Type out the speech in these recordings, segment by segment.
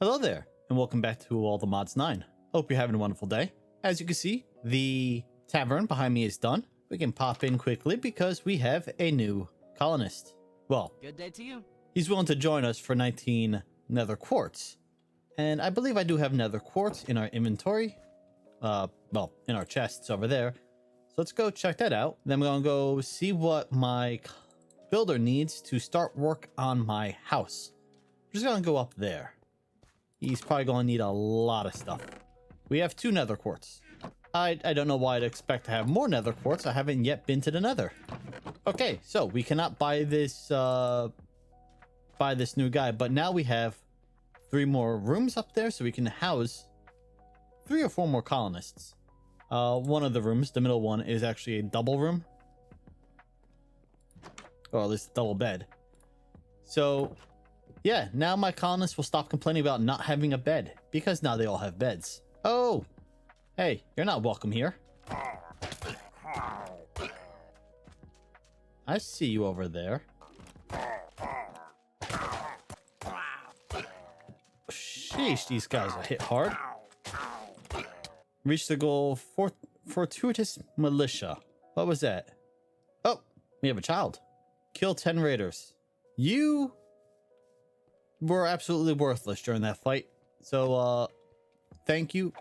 Hello there, and welcome back to All the Mods 9. Hope you're having a wonderful day. As you can see, the tavern behind me is done. We can pop in quickly because we have a new colonist. Well, good day to you. He's willing to join us for 19 nether quartz. And I believe I do have nether quartz in our inventory. Well, in our chests over there. So let's go check that out. Then we're gonna go see what my builder needs to start work on my house. I'm just gonna go up there. He's probably going to need a lot of stuff. We have 2 nether quartz. I don't know why I'd expect to have more nether quartz. I haven't yet been to the nether. Okay, so we cannot buy this new guy, but now we have 3 more rooms up there, so we can house 3 or 4 more colonists. One of the rooms, the middle one, is actually a double room. Or at least a double bed. So yeah, now my colonists will stop complaining about not having a bed, because now they all have beds. Oh! Hey, you're not welcome here. I see you over there. Sheesh, these guys are hit hard. Reach the goal, fortuitous militia. What was that? Oh, we have a child. Kill 10 raiders. You were absolutely worthless during that fight. So, thank you.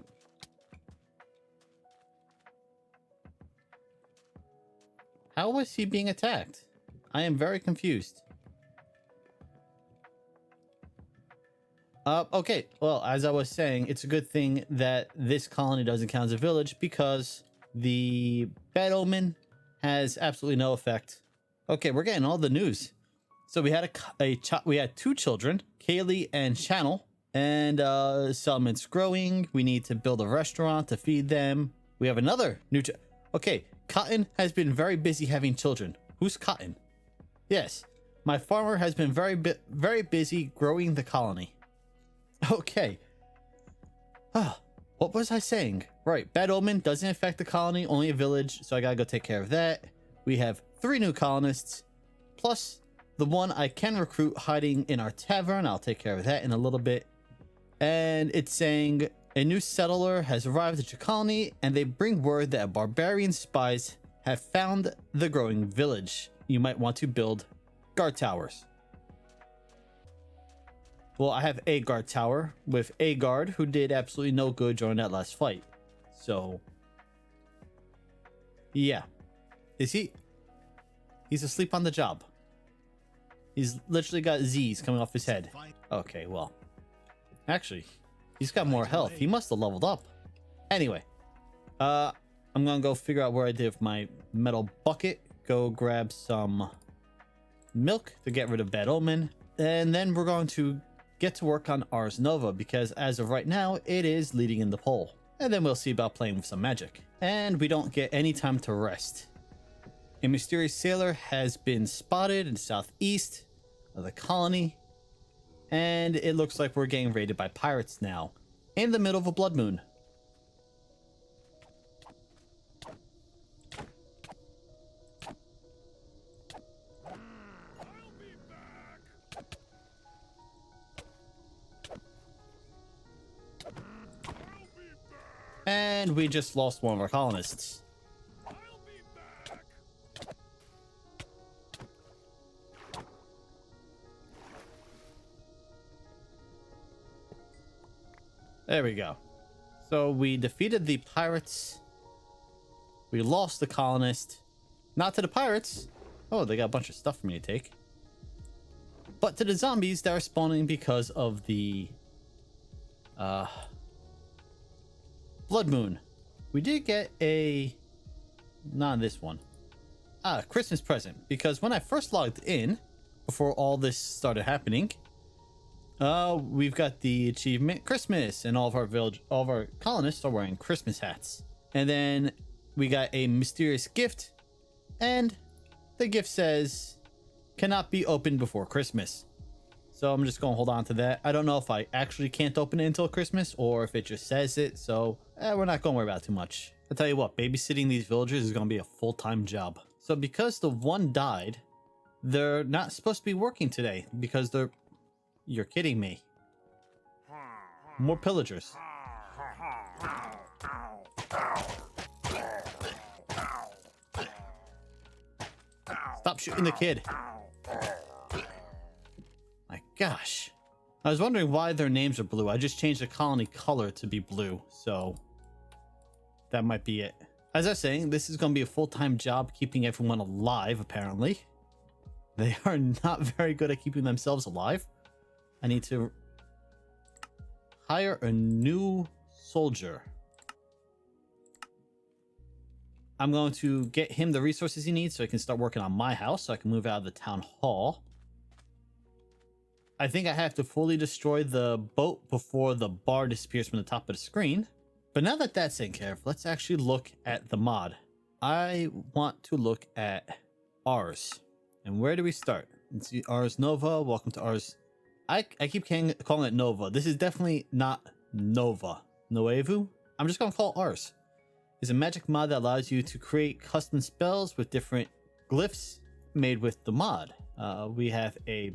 How was he being attacked? I am very confused. Okay. Well, as I was saying, it's a good thing that this colony doesn't count as a village because the bad omen has absolutely no effect. Okay, we're getting all the news. So we had we had 2 children, Kaylee and Channel, and settlement's growing. We need to build a restaurant to feed them. We have another new okay, Cotton has been very busy having children. Who's Cotton? Yes, my farmer has been very busy growing the colony. Okay. What was I saying? Right, bad omen doesn't affect the colony, only a village, so I gotta go take care of that. We have 3 new colonists, plus the one I can recruit hiding in our tavern. I'll take care of that in a little bit. And it's saying a new settler has arrived at your colony, and they bring word that barbarian spies have found the growing village. You might want to build guard towers. Well, I have a guard tower with a guard who did absolutely no good during that last fight. So, yeah. Is he? He's asleep on the job. He's literally got Z's coming off his head. Okay, well. Actually, he's got more health. He must have leveled up. Anyway. I'm gonna go figure out where I did my metal bucket. Go grab some milk to get rid of bad omen. And then we're going to get to work on Ars Nouveau, because as of right now, it is leading in the poll. And then we'll see about playing with some magic. And we don't get any time to rest. A mysterious sailor has been spotted in the southeast of the colony, and it looks like we're getting raided by pirates now, in the middle of a blood moon. And we just lost one of our colonists. There we go. So we defeated the pirates. We lost the colonist. Not to the pirates. Oh, they got a bunch of stuff for me to take. But to the zombies that are spawning because of the blood moon. We did get a... not this one. Christmas present. Because when I first logged in, before all this started happening, we've got the achievement Christmas, and all of our colonists are wearing Christmas hats. And then we got a mysterious gift, and the gift says cannot be opened before Christmas. So I'm just gonna hold on to that. I don't know if I actually can't open it until Christmas or if it just says it, so we're not gonna worry about it too much. I'll tell you what, babysitting these villagers is gonna be a full-time job. So because the one died, they're not supposed to be working today because they're... You're kidding me. More pillagers. Stop shooting the kid. My gosh. I was wondering why their names are blue. I just changed the colony color to be blue, so that might be it. As I was saying, this is going to be a full-time job keeping everyone alive, apparently. They are not very good at keeping themselves alive. I need to hire a new soldier. I'm going to get him the resources he needs so I can start working on my house, so I can move out of the town hall. I think I have to fully destroy the boat before the bar disappears from the top of the screen. But now that that's taken care of, let's actually look at the mod. I want to look at Ars. And where do we start? Let's see, Ars Nouveau. Welcome to Ars. I keep calling it Nova. This is definitely not Nova. Nuevo? I'm just going to call it Ars. It's a magic mod that allows you to create custom spells with different glyphs made with the mod. We have a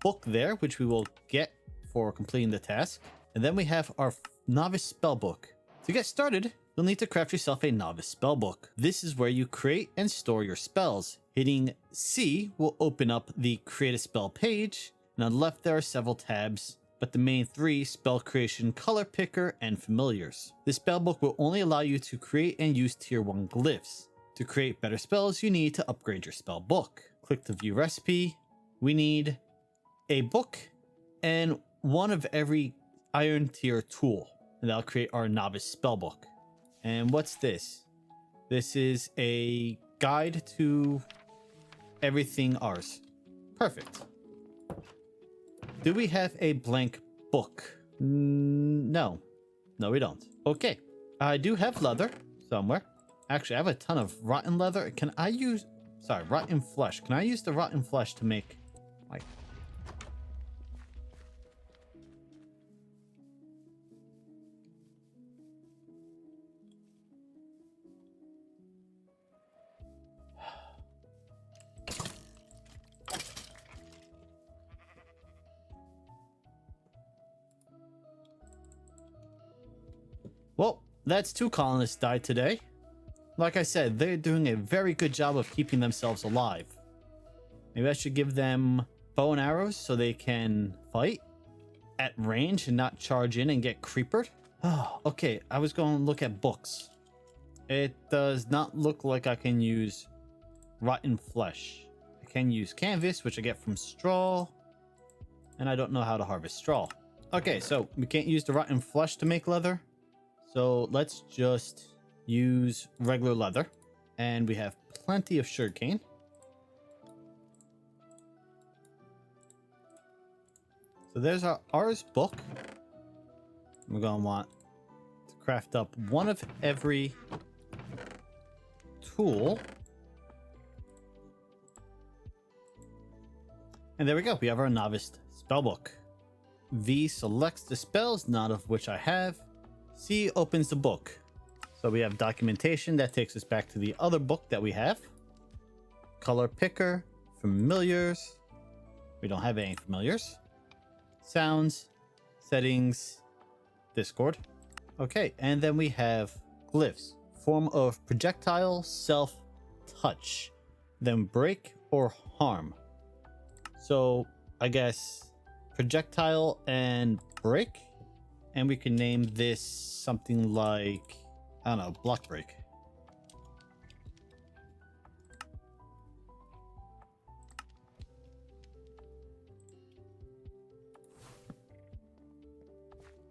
book there, which we will get for completing the task. And then we have our novice spellbook. To get started, you'll need to craft yourself a novice spellbook. This is where you create and store your spells. Hitting C will open up the create a spell page, and on the left there are several tabs, but the main three: spell creation, color picker, and familiars. This spellbook will only allow you to create and use tier 1 glyphs. To create better spells, you need to upgrade your spellbook. Click to view recipe. We need a book and one of every iron tier tool, and that'll create our novice spellbook. And what's this? This is a guide to everything Ars. Perfect. Do we have a blank book? No. No, we don't. Okay. I do have leather somewhere. Actually, I have a ton of rotten leather. Can I use... Sorry, rotten flesh. Can I use the rotten flesh to make... like... Well, that's 2 colonists died today. Like I said, they're doing a very good job of keeping themselves alive. Maybe I should give them bow and arrows so they can fight at range and not charge in and get creepered. Oh, okay, I was going to look at books. It does not look like I can use rotten flesh. I can use canvas, which I get from straw, and I don't know how to harvest straw. Okay, so we can't use the rotten flesh to make leather. So let's just use regular leather, and we have plenty of sugarcane. So there's our Ars book. We're going to want to craft up one of every tool. And there we go. We have our novice spellbook. V selects the spells, none of which I have. C opens the book. So we have documentation that takes us back to the other book that we have. Color picker, familiars. We don't have any familiars. Sounds, settings, Discord. Okay, and then we have glyphs. Form of projectile, self, touch. Then break or harm. So I guess projectile and break. And we can name this something like, I don't know, block break.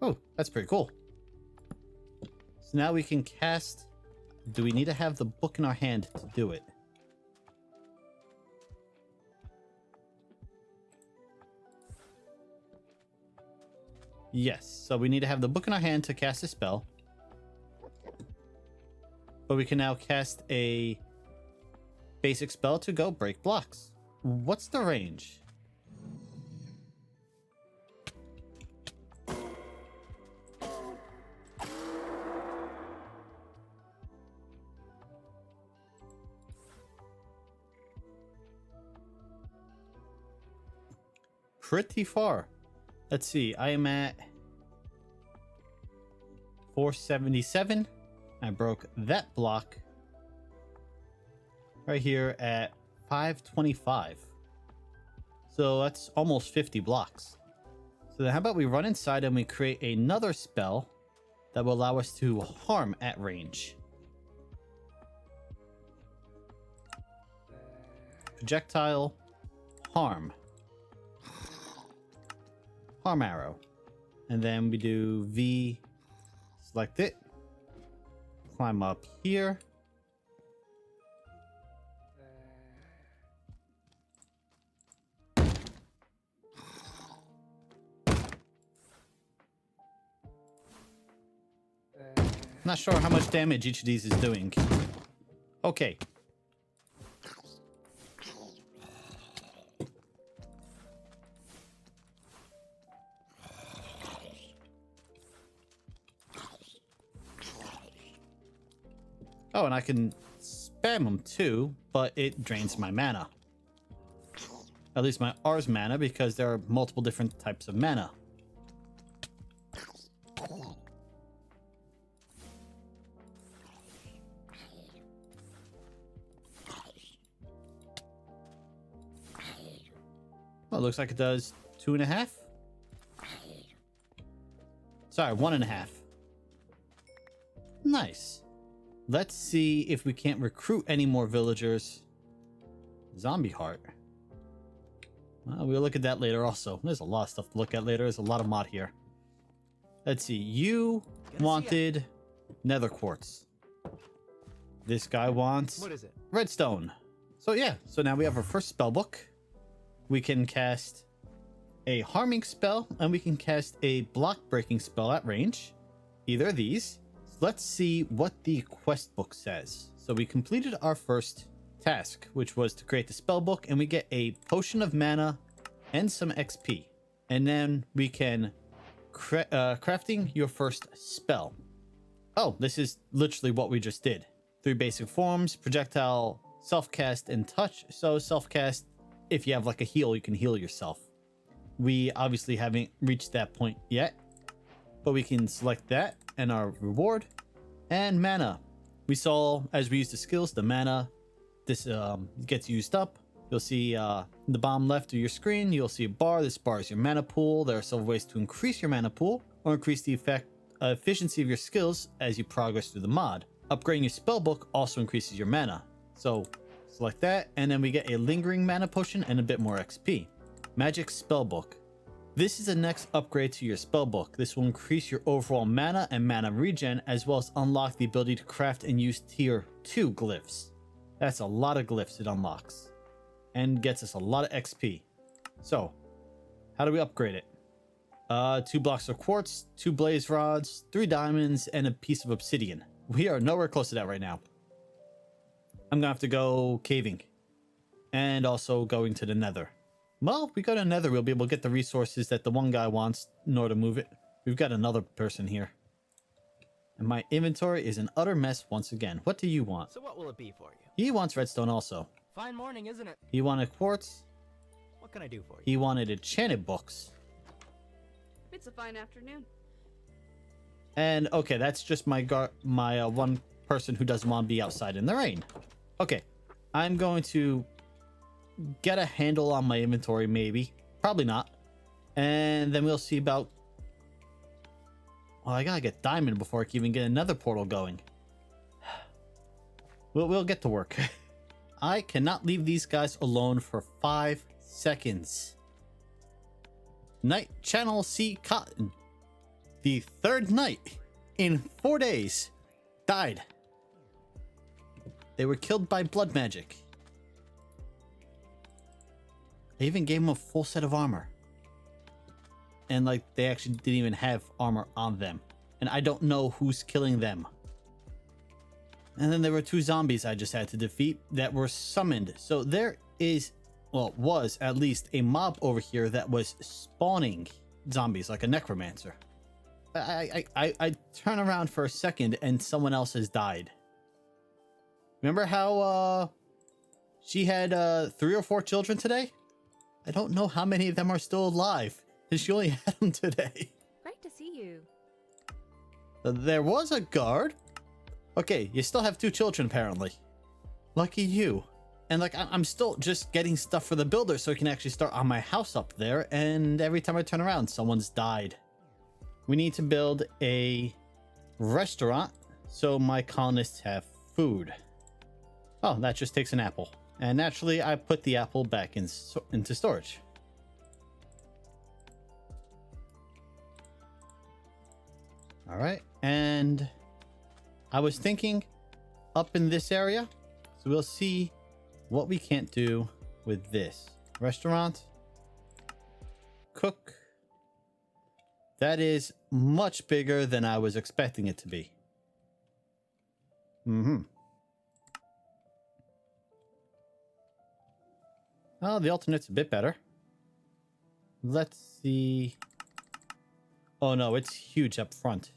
Oh, that's pretty cool. So now we can cast. Do we need to have the book in our hand to do it? Yes, so we need to have the book in our hand to cast a spell. But we can now cast a basic spell to go break blocks. What's the range? Pretty far. Let's see, I am at 477. I broke that block right here at 525. So that's almost 50 blocks. So then how about we run inside and we create another spell that will allow us to harm at range. Projectile, harm. Harm arrow. And then we do V, select it, climb up here. Not sure how much damage each of these is doing. Okay. Oh, and I can spam them too, but it drains my mana. At least my Ars mana, because there are multiple different types of mana. Well, it looks like it does 2.5. Sorry, 1.5. Nice. Let's see if we can't recruit any more villagers. Zombie heart. Well, we'll look at that later also. There's a lot of stuff to look at later. There's a lot of mod here. Let's see. You wanted nether quartz. This guy wants what is it? redstone. So yeah, so now we have our first spell book. We can cast a harming spell and we can cast a block breaking spell at range. Either of these. Let's see what the quest book says. So we completed our first task, which was to create the spell book, and we get a potion of mana and some XP. And then we can crafting your first spell. Oh, this is literally what we just did. 3 basic forms: projectile, self-cast, and touch. So self-cast, if you have like a heal, you can heal yourself. We obviously haven't reached that point yet, but we can select that and our reward. And mana. We saw as we use the skills, the mana, this gets used up. You'll see the bottom left of your screen, you'll see a bar. This bar is your mana pool. There are several ways to increase your mana pool or increase the efficiency of your skills as you progress through the mod. Upgrading your spellbook also increases your mana. So select that, and then we get a lingering mana potion and a bit more XP. Magic spellbook. This is the next upgrade to your spellbook. This will increase your overall mana and mana regen, as well as unlock the ability to craft and use tier 2 glyphs. That's a lot of glyphs it unlocks and gets us a lot of XP. So how do we upgrade it? 2 blocks of quartz, 2 blaze rods, 3 diamonds, and a piece of obsidian. We are nowhere close to that right now. I'm gonna have to go caving and also going to the nether. Well, if we go to nether, we'll be able to get the resources that the one guy wants in order to move it. We've got another person here. And my inventory is an utter mess once again. What do you want? So what will it be for you? He wants redstone also. Fine morning, isn't it? He wanted quartz. What can I do for you? He wanted enchanted books. It's a fine afternoon. And okay, that's just my one person who doesn't want to be outside in the rain. Okay, I'm going to get a handle on my inventory, maybe. Probably not. And then we'll see about... Well, I gotta get diamond before I can even get another portal going. We'll get to work. I cannot leave these guys alone for 5 seconds. Night Channel C Cotton. The 3rd night in 4 days died. They were killed by blood magic. They even gave him a full set of armor. And like they actually didn't even have armor on them. And I don't know who's killing them. And then there were 2 zombies I just had to defeat that were summoned. So there is, well, was at least a mob over here that was spawning zombies like a necromancer. I turn around for a second and someone else has died. Remember how she had 3 or 4 children today? I don't know how many of them are still alive. And she only had them today. Great to see you. There was a guard. Okay, you still have 2 children apparently. Lucky you. And like, I'm still just getting stuff for the builder so I can actually start on my house up there. And every time I turn around, someone's died. We need to build a restaurant so my colonists have food. Oh, that just takes an apple. And naturally, I put the apple back into storage. All right, and I was thinking up in this area, so we'll see what we can't do with this. Restaurant, cook. That is much bigger than I was expecting it to be. Oh, the alternate's a bit better. Let's see. Oh no, it's huge up front.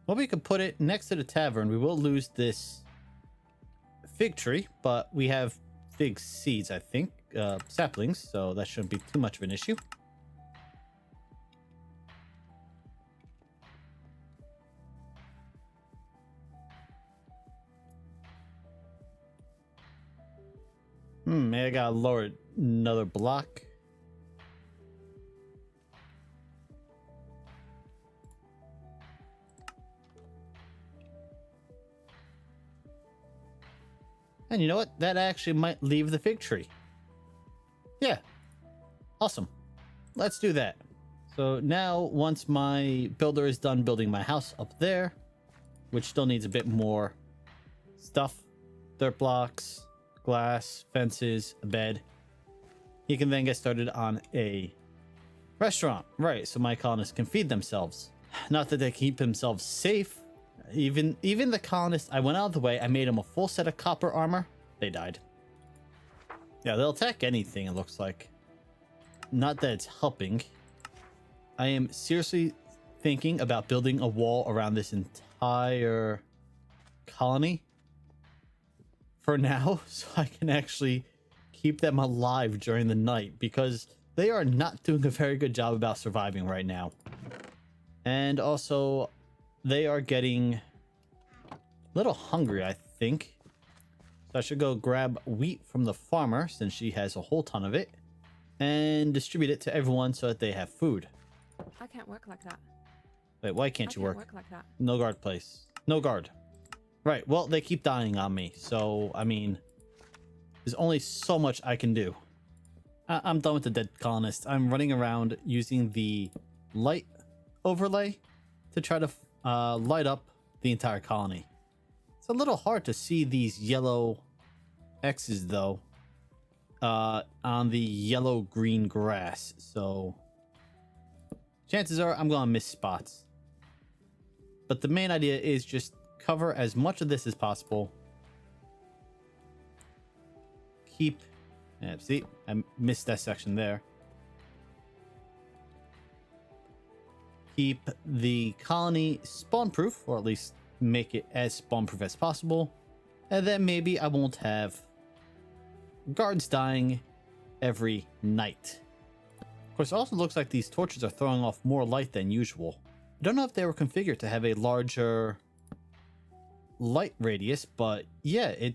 Well, we could put it next to the tavern. We will lose this fig tree, but we have fig seeds, I think, saplings, so that shouldn't be too much of an issue. Maybe I gotta lower another block. And you know what? That actually might leave the fig tree. Yeah. Awesome. Let's do that. So now, once my builder is done building my house up there, which still needs a bit more stuff, dirt blocks, glass, fences, a bed, he can then get started on a restaurant. Right, so my colonists can feed themselves. Not that they keep themselves safe. Even the colonists, I went out of the way, I made them a full set of copper armor. They died. Yeah, they'll attack anything, it looks like. Not that it's helping. I am seriously thinking about building a wall around this entire colony for now, so I can actually keep them alive during the night, because they are not doing a very good job about surviving right now. And also, they are getting a little hungry, I think. So I should go grab wheat from the farmer, since she has a whole ton of it, and distribute it to everyone so that they have food. I can't work like that. Wait, why can't you work? Like that. No guard place. No guard. Right, well, they keep dying on me, so, I mean, there's only so much I can do. I'm done with the dead colonists. I'm running around using the light overlay to try to light up the entire colony. It's a little hard to see these yellow X's, though, on the yellow-green grass, so chances are I'm going to miss spots. But the main idea is just cover as much of this as possible. Keep... Yeah, see, I missed that section there. Keep the colony spawn-proof, or at least make it as spawn-proof as possible. And then maybe I won't have guards dying every night. Of course, it also looks like these torches are throwing off more light than usual. I don't know if they were configured to have a larger light radius, but yeah, it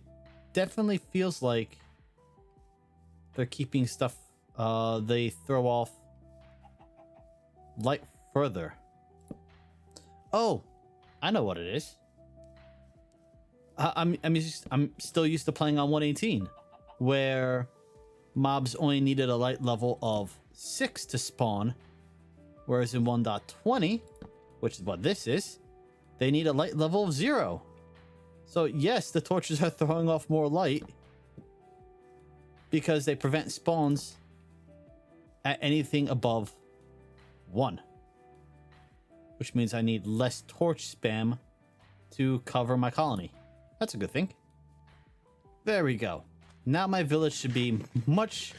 definitely feels like they're keeping stuff, they throw off light further. Oh, I know what it is. I'm still used to playing on 118, where mobs only needed a light level of 6 to spawn, whereas in 1.20, which is what this is, they need a light level of 0. So yes, the torches are throwing off more light because they prevent spawns at anything above 1. Which means I need less torch spam to cover my colony. That's a good thing. There we go. Now my village should be much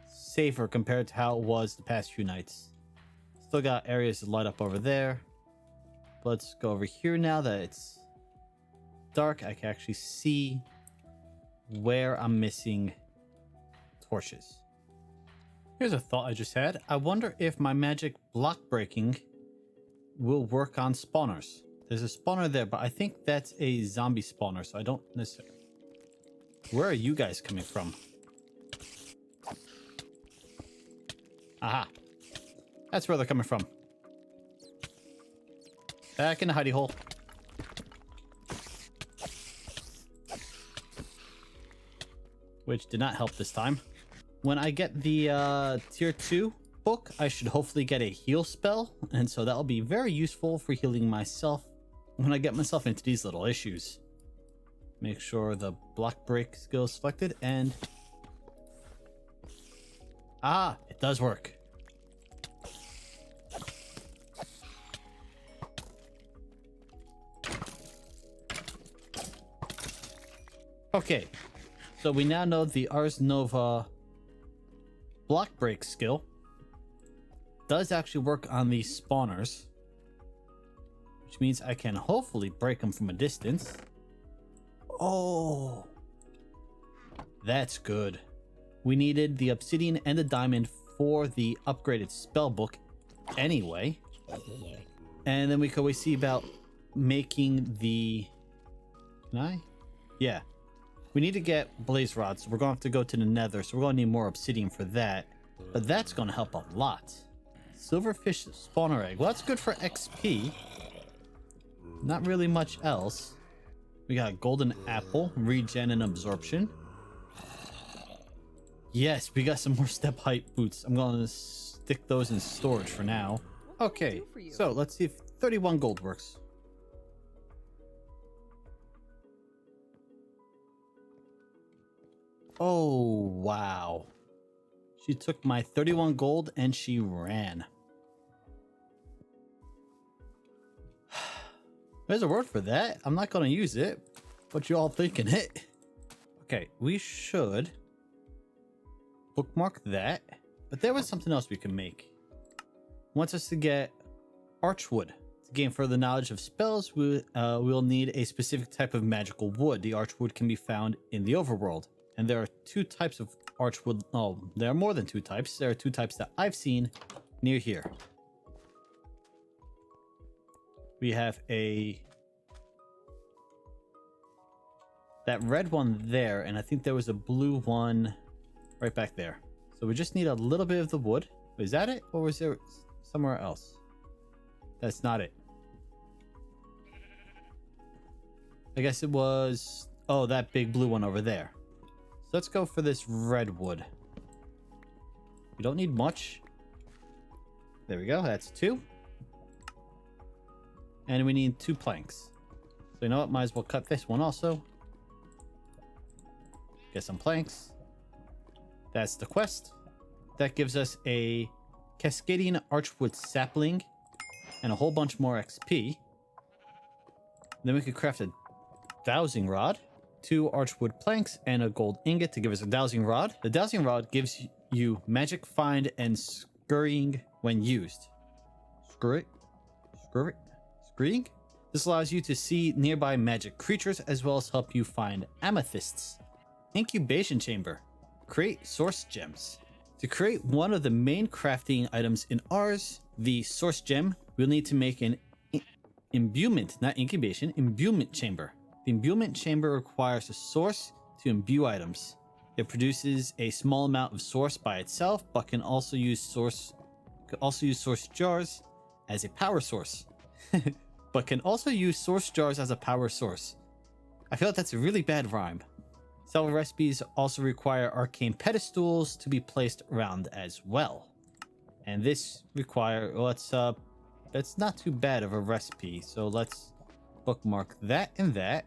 safer compared to how it was the past few nights. Still got areas to light up over there. Let's go over here now that it's dark. I can actually see where I'm missing torches. Here's a thought I just had. I wonder if my magic block breaking will work on spawners. There's a spawner there, but I think that's a zombie spawner, so I don't necessarily... Where are you guys coming from? Aha. That's where they're coming from. Back in the hidey hole. Which did not help this time. When I get the tier 2 book, I should hopefully get a heal spell. And so that'll be very useful for healing myself when I get myself into these little issues. Make sure the block break skill is selected and... Ah, it does work. Okay, so we now know the Ars Nouveau block break skill does actually work on these spawners, which means I can hopefully break them from a distance. Oh, that's good. We needed the obsidian and the diamond for the upgraded spell book anyway. And then we could always see about making the... Can I? Yeah. We need to get blaze rods. So we're going to have to go to the nether. So we're going to need more obsidian for that. But that's going to help a lot. Silverfish spawner egg. Well, that's good for XP. Not really much else. We got golden apple, regen and absorption. Yes, we got some more step height boots. I'm going to stick those in storage for now. Okay, so let's see if 31 gold works. Oh, wow. She took my 31 gold and she ran. There's a word for that. I'm not going to use it, but you all thinking it. Okay, we should bookmark that. But there was something else we can make. Wants us to get archwood. To gain further knowledge of spells, we'll need a specific type of magical wood. The archwood can be found in the overworld. And there are two types of archwood. Oh, there are more than two types. There are two types that I've seen near here. We have that red one there, and I think there was a blue one right back there. So we just need a little bit of the wood. Is that it? Or was there somewhere else? That's not it. I guess it was... Oh, that big blue one over there. So let's go for this red wood. We don't need much. There we go. That's 2. And we need 2 planks. So you know what? Might as well cut this one also. Get some planks. That's the quest. That gives us a cascading archwood sapling and a whole bunch more XP. Then we could craft a dowsing rod, 2 archwood planks, and a gold ingot to give us a dowsing rod. The dowsing rod gives you magic find and scurrying when used. Scurrying? This allows you to see nearby magic creatures as well as help you find amethysts. Incubation chamber. Create source gems. To create one of the main crafting items in Ars, the source gem, we'll need to make an imbuement, not incubation, imbuement chamber. The imbuement chamber requires a source to imbue items. It produces a small amount of source by itself, but can also use source jars as a power source. But can also use source jars as a power source. I feel like that's a really bad rhyme. Several recipes also require arcane pedestals to be placed around as well. And this require, that's not too bad of a recipe. So let's bookmark that and that.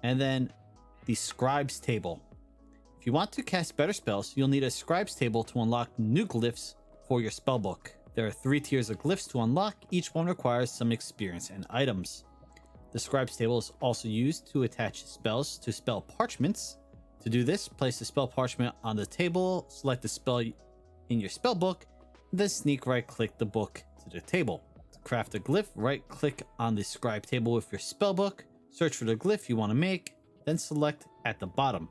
And then the scribe's table. If you want to cast better spells, you'll need a scribe's table to unlock new glyphs for your spellbook. There are 3 tiers of glyphs to unlock. Each one requires some experience and items. The scribe's table is also used to attach spells to spell parchments. To do this, place the spell parchment on the table, select the spell in your spellbook, then sneak right-click the book to the table. To craft a glyph, right-click on the scribe table with your spellbook, search for the glyph you want to make, then select at the bottom.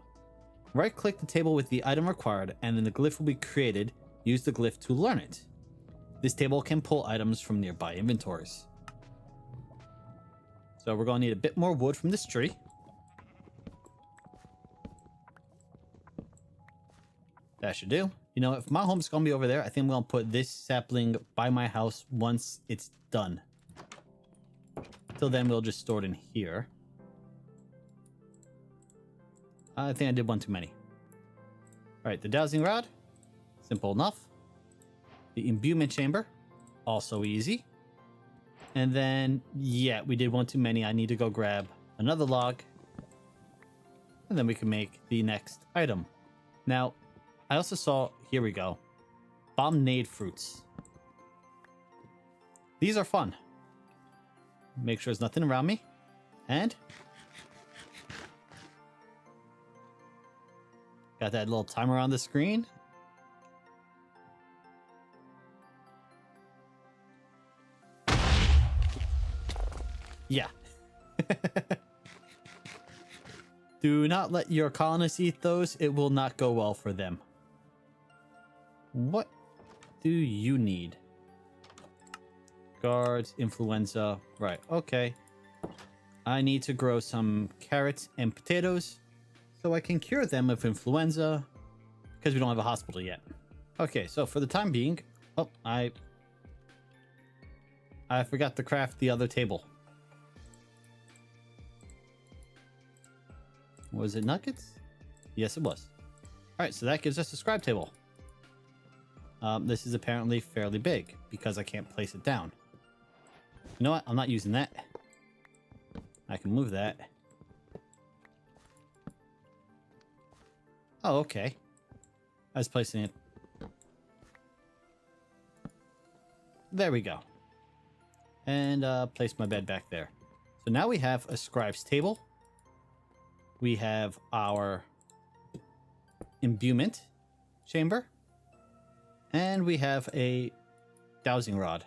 Right-click the table with the item required, and then the glyph will be created use the glyph to learn it. This table can pull items from nearby inventories. So we're going to need a bit more wood from this tree. That should do. You know, if my home's going to be over there, I think I'm going to put this sapling by my house once it's done. Till then, we'll just store it in here. I think I did one too many. All right, the dowsing rod. Simple enough. The imbuement chamber. Also easy. And then, yeah, we did one too many. I need to go grab another log. And then we can make the next item. Now, I also saw, here we go, bombnade fruits. These are fun. Make sure there's nothing around me. And got that little timer on the screen. Yeah. Do not let your colonists eat those. It will not go well for them. What do you need? Guards, influenza. Right, okay. I need to grow some carrots and potatoes so I can cure them of influenza because we don't have a hospital yet. Okay, so for the time being... Oh, I forgot to craft the other table. Was it nuggets? Yes, it was. All right, so that gives us a scribe table. This is apparently fairly big because I can't place it down. You know what? I'm not using that. I can move that. Oh, okay. I was placing it. There we go. And place my bed back there. So now we have a scribe's table. We have our imbuement chamber. And we have a dowsing rod.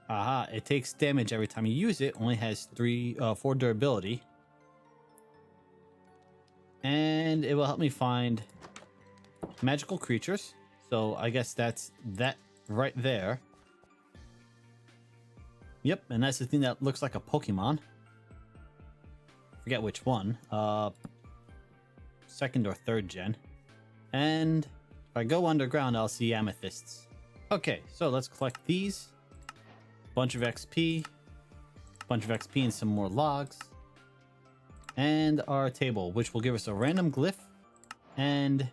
Aha, it takes damage every time you use it. Only has 4 durability. And it will help me find magical creatures. So I guess that's that right there. Yep, and that's the thing that looks like a Pokemon. Forget which one. 2nd or 3rd gen. And if I go underground, I'll see amethysts. Okay, so let's collect these. Bunch of XP. Bunch of XP and some more logs. And our table, which will give us a random glyph and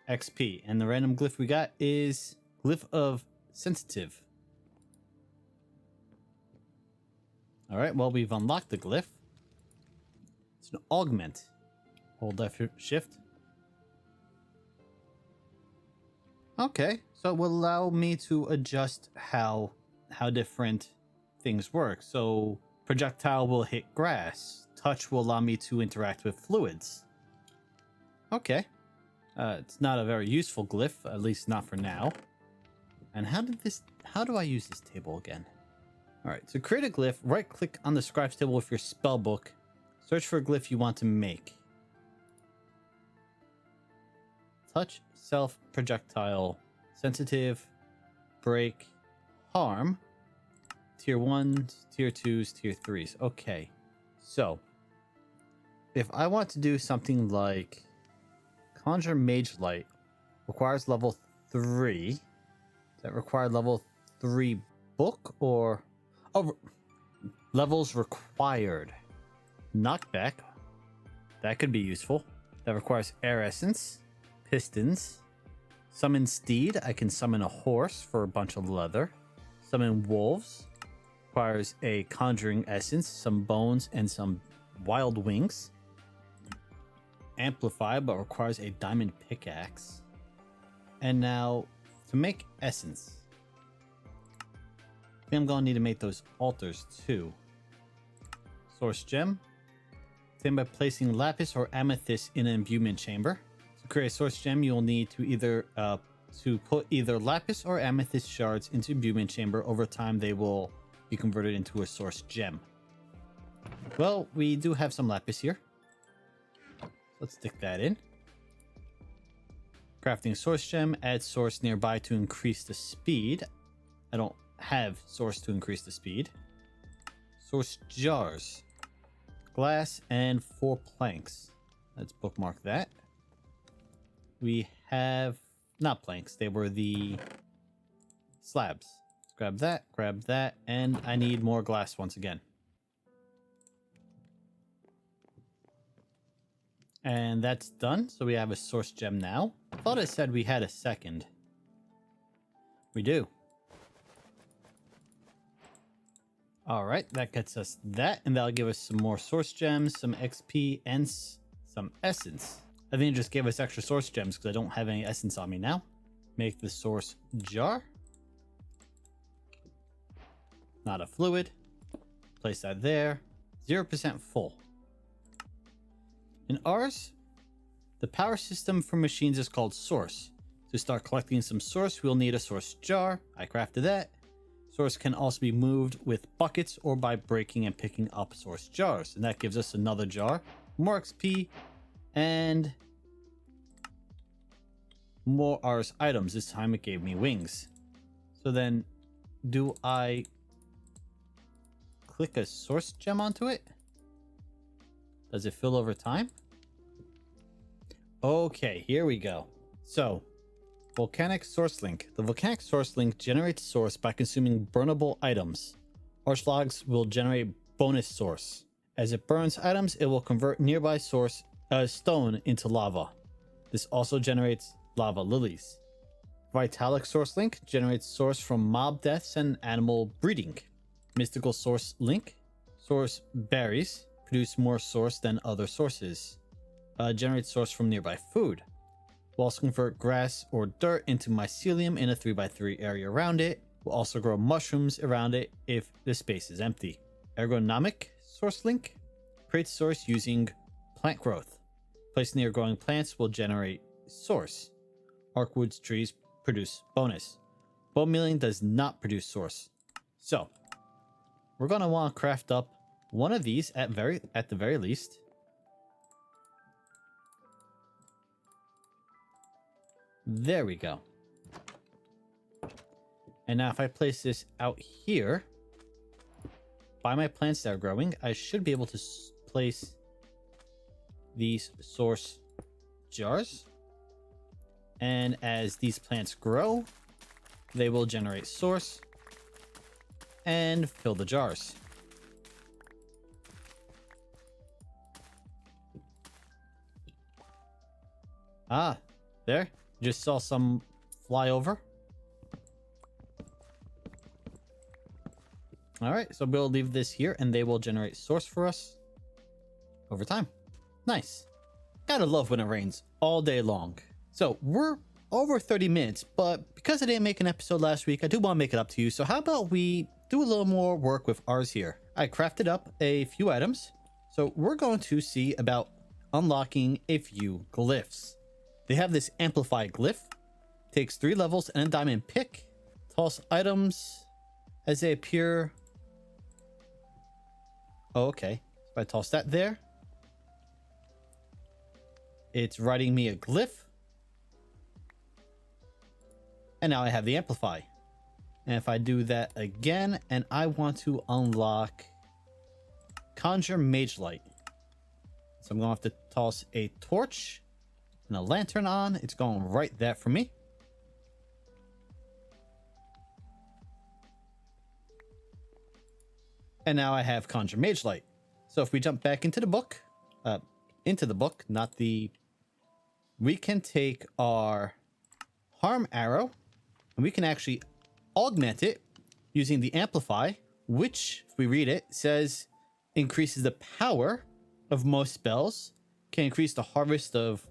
XP. And the random glyph we got is Glyph of Sensitive. Alright, well, we've unlocked the glyph. It's an augment. Hold F shift. Okay, so it will allow me to adjust how different things work. So projectile will hit grass. Touch will allow me to interact with fluids. Okay. It's not a very useful glyph, at least not for now. And how do I use this table again? Alright, to create a glyph, right click on the scribe's table with your spell book. Search for a glyph you want to make. Touch, self, projectile, sensitive, break, harm, tier 1s, tier 2s, tier 3s. Okay, so if I want to do something like Conjure Mage Light, requires level 3. Does that require level 3 book or... Oh, levels required. Knockback, that could be useful. That requires Air Essence. Pistons. Summon Steed. I can summon a horse for a bunch of leather. Summon Wolves. Requires a Conjuring Essence, some bones, and some wild wings. Amplify, but requires a diamond pickaxe. And now, to make Essence, I think I'm going to need to make those altars too. Source Gem. Then by placing lapis or amethyst in an imbuement chamber. To create a source gem, you'll need to either put either lapis or amethyst shards into imbuement chamber. Over time, they will be converted into a source gem. Well, we do have some lapis here. Let's stick that in. Crafting source gem, add source nearby to increase the speed. I don't have source to increase the speed. Source jars. Glass and 4 planks. Let's bookmark that. We have, not planks, they were the slabs. Let's grab that, and I need more glass once again. And that's done, so we have a source gem now. I thought it said we had a second. We do. Alright, that gets us that, and that'll give us some more source gems, some XP, and some essence. I think it just gave us extra source gems because I don't have any essence on me now. Make the source jar. Not a fluid. Place that there. 0% full. In Ars, the power system for machines is called source. To start collecting some source, we'll need a source jar. I crafted that. Source can also be moved with buckets or by breaking and picking up source jars. And that gives us another jar, more XP, and more Ars items. This time it gave me wings. So then, do I click a source gem onto it? Does it fill over time? Okay, here we go. So, volcanic source link. The volcanic source link generates source by consuming burnable items. Arch logs will generate bonus source. As it burns items, it will convert nearby source stone into lava. This also generates lava lilies. Vitalic source link generates source from mob deaths and animal breeding. Mystical source link. Source berries produce more source than other sources. Generates source from nearby food. Will also convert grass or dirt into mycelium in a 3x3 area around it. Will also grow mushrooms around it if the space is empty. Ergonomic source link creates source using plant growth. Placed near growing plants will generate source. Arcwoods trees produce bonus. Bone mealing does not produce source. So we're gonna want to craft up one of these at the very least. There we go. And now if I place this out here by my plants that are growing, I should be able to place these source jars. And as these plants grow, they will generate source and fill the jars. Ah, there. Just saw some fly over. All right, so we'll leave this here and they will generate source for us over time. Nice. Gotta love when it rains all day long. So we're over 30 minutes, but because I didn't make an episode last week, I do want to make it up to you. So how about we do a little more work with Ars here? I crafted up a few items. So we're going to see about unlocking a few glyphs. They have this amplify glyph. Takes 3 levels and a diamond pick. Toss items as they appear. Oh, okay. If I toss that there, it's writing me a glyph. And now I have the amplify. And if I do that again, and I want to unlock conjure mage light. So I'm going to have to toss a torch and a lantern on. It's going right there for me. And now I have conjure mage light. So if we jump back into the book, not the, we can take our harm arrow and we can actually augment it using the amplify, which if we read it says increases the power of most spells, can increase the harvest of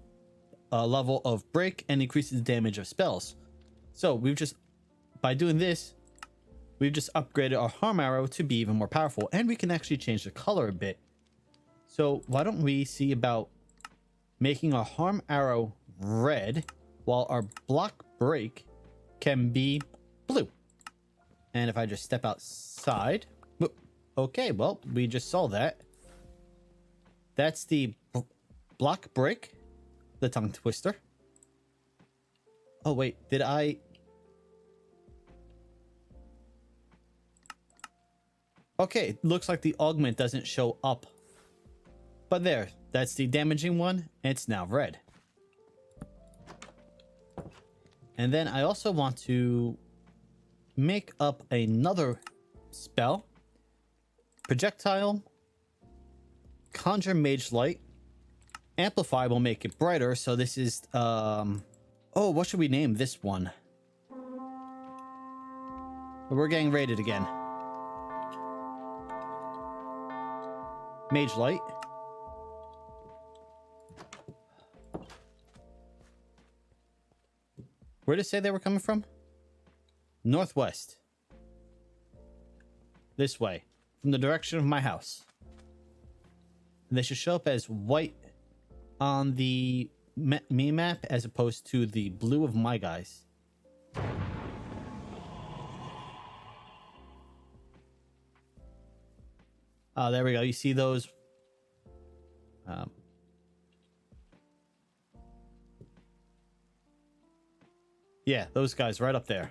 level of break, and increases the damage of spells. So we've just, by doing this, we've just upgraded our harm arrow to be even more powerful, and we can actually change the color a bit. So why don't we see about making our harm arrow red while our block break can be blue. And if I just step outside, okay, well, we just saw that. That's the block break, the tongue twister. Oh, wait. Did I... Okay, looks like the augment doesn't show up. But there, that's the damaging one. It's now red. And then I also want to make up another spell. Projectile. Conjure Mage Light. Amplify will make it brighter. So this is... Oh, what should we name this one? We're getting rated again. Mage Light. Where did it say they were coming from? Northwest. This way. From the direction of my house. And they should show up as white on the me map as opposed to the blue of my guys. Oh, there we go. You see those? Yeah, those guys right up there.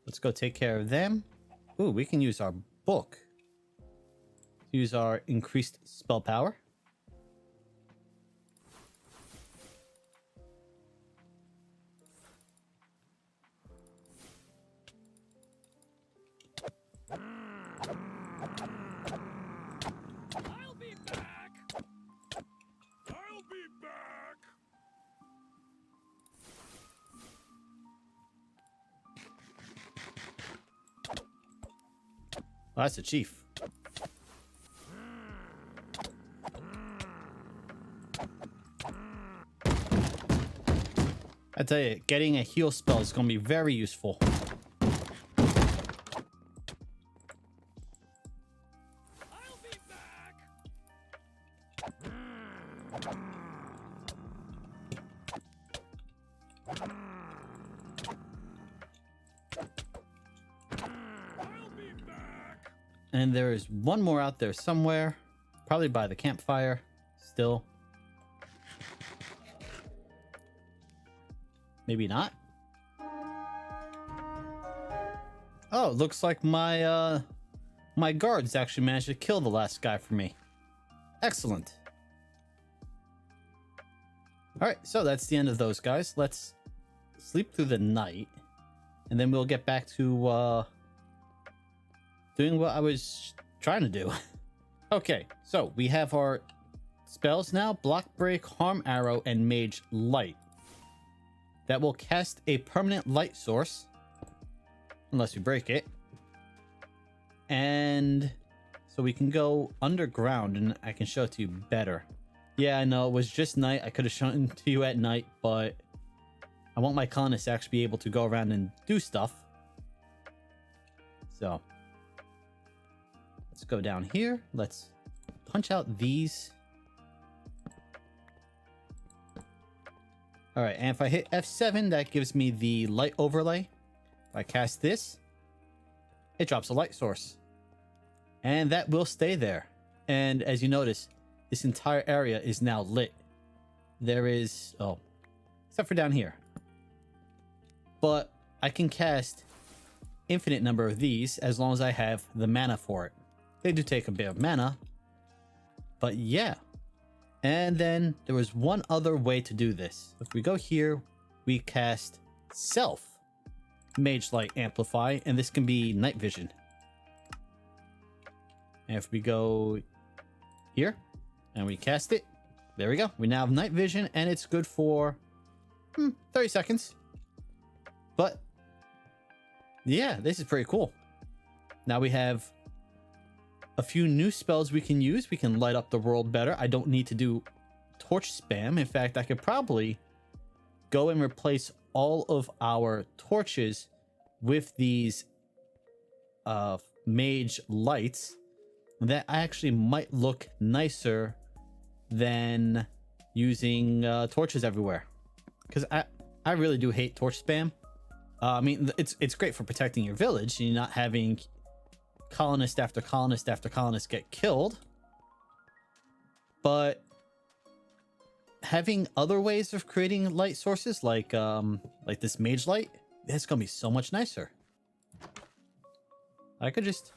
Let's go take care of them. Ooh, we can use our book. Use our increased spell power. Oh, that's a chief. I tell you, getting a heal spell is going to be very useful. I'll be back. And there is one more out there somewhere. Probably by the campfire. Still. Maybe not. Oh, looks like my my guards actually managed to kill the last guy for me. Excellent. Alright, so that's the end of those guys. Let's sleep through the night. And then we'll get back to doing what I was trying to do. Okay, so we have our spells now. Block Break, Harm Arrow, and Mage Light. That will cast a permanent light source. Unless we break it. And so we can go underground and I can show it to you better. Yeah, I know it was just night. I could have shown it to you at night, but I want my colonists to actually be able to go around and do stuff. So let's go down here. Let's punch out these. All right, and if I hit F7, that gives me the light overlay. If I cast this, it drops a light source. And that will stay there. And as you notice, this entire area is now lit. There is, oh, except for down here. But I can cast infinite number of these as long as I have the mana for it. They do take a bit of mana. But yeah. And then there was one other way to do this. If we go here, we cast Self Mage Light Amplify, and this can be night vision. And if we go here and we cast it, there we go. We now have night vision, and it's good for 30 seconds. But yeah, this is pretty cool. Now we have a few new spells we can use. We can light up the world better. I don't need to do torch spam. In fact, I could probably go and replace all of our torches with these mage lights. That actually might look nicer than using torches everywhere. Because I really do hate torch spam. I mean, it's great for protecting your village and you're not having colonist after colonist after colonist get killed. But having other ways of creating light sources like this mage light, it's gonna be so much nicer. I could just,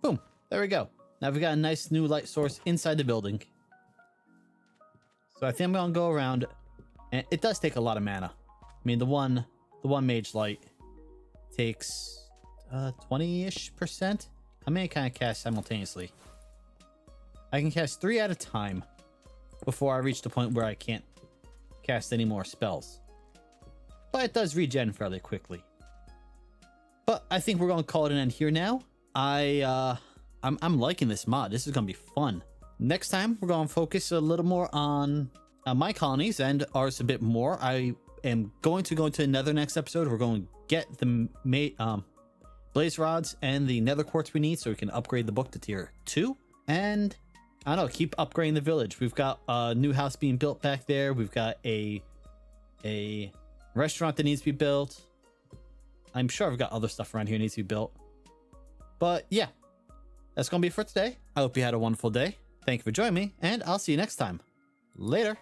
boom, there we go. Now we've got a nice new light source inside the building. So I think I'm gonna go around, and it does take a lot of mana. I mean, the one mage light takes 20-ish%. How many can I cast simultaneously? I can cast 3 at a time before I reach the point where I can't cast any more spells. But it does regen fairly quickly. But I think we're gonna call it an end here now. I'm liking this mod. This is gonna be fun. Next time we're gonna focus a little more on my colonies and ours a bit more. I am going to go into another next episode. We're going to get the blaze rods and the nether quartz we need so we can upgrade the book to tier 2. And I don't know, keep upgrading the village. We've got a new house being built back there. We've got a restaurant that needs to be built. I'm sure I've got other stuff around here that needs to be built. But yeah, that's going to be it for today. I hope you had a wonderful day. Thank you for joining me, and I'll see you next time. Later.